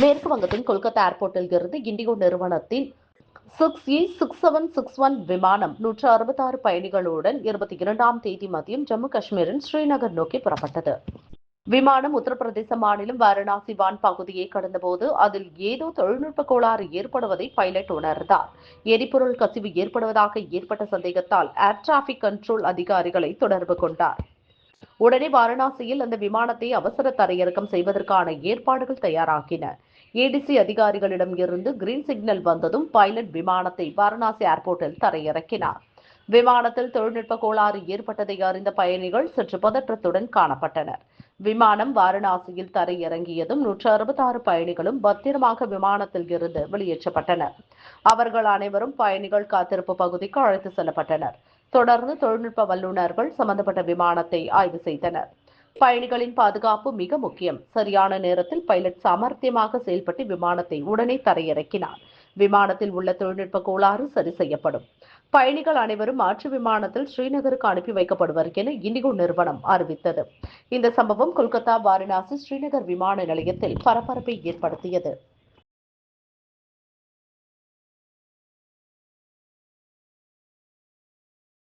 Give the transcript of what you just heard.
மேற்கு வங்கத்தின் கொல்கத்தா ஏர்போர்ட்டில் இருந்து இண்டிகோ நிறுவனத்தின் 6E6761 விமானம் 166 பயணிகளுடன் 22ஆம் தேதி மதியம் ஜம்மு காஷ்மீரின் ஸ்ரீநகர் நோக்கி புறப்பட்டது. விமானம் உத்தரப்பிரதேச மாநிலம் வாரணாசி வான் பகுதியை கடந்தபோது அதில் ஏதோ தொழில்நுட்ப கோளாறு ஏற்படுவதை பைலட் உணர்ந்தார். எரிபொருள் கசிவு ஏற்படுவதாக ஏற்பட்ட சந்தேகத்தால் ஏர் டிராபிக் கண்ட்ரோல் அதிகாரிகளை தொடர்பு கொண்டார். உடனே வாரணாசியில் அந்த விமானத்தை அவசர தரையிறக்கம் செய்வதற்கான ஏற்பாடுகள் தயாராகின. ஏடிசி அதிகாரிகளிடம் இருந்து கிரீன் சிக்னல் வந்ததும் பைலட் விமானத்தை வாரணாசி ஏர்போர்ட்டில் தரையிறக்கினார். விமானத்தில் தொழில்நுட்ப கோளாறு ஏற்பட்டதை அறிந்த பயணிகள் சற்று பதற்றத்துடன் காணப்பட்டனர். விமானம் வாரணாசியில் தரையிறங்கியதும் 166 பயணிகளும் பத்திரமாக விமானத்தில் இருந்து வெளியேற்றப்பட்டனர். அவர்கள் அனைவரும் பயணிகள் காத்திருப்பு பகுதிக்கு அழைத்து செல்லப்பட்டனர். தொடர்ந்து தொழில்நுட்ப வல்லுநர்கள் சம்பந்தப்பட்ட விமானத்தை ஆய்வு செய்தனர். பயணிகளின் பாதுகாப்பு மிக முக்கியம். சரியான நேரத்தில் பைலட் சாமர்த்தியமாக செயல்பட்டு விமானத்தை உடனே தரையிறக்கினார். விமானத்தில் உள்ள தொழில்நுட்ப கோளாறு சரி செய்யப்படும். பயணிகள் அனைவரும் மாற்று விமானத்தில் ஸ்ரீநகருக்கு அனுப்பி வைக்கப்படுவர் என இண்டிகோ நிறுவனம் அறிவித்தது. இந்த சம்பவம் கொல்கத்தா, வாரணாசி, ஸ்ரீநகர் விமான நிலையத்தில் பரபரப்பை ஏற்படுத்தியது.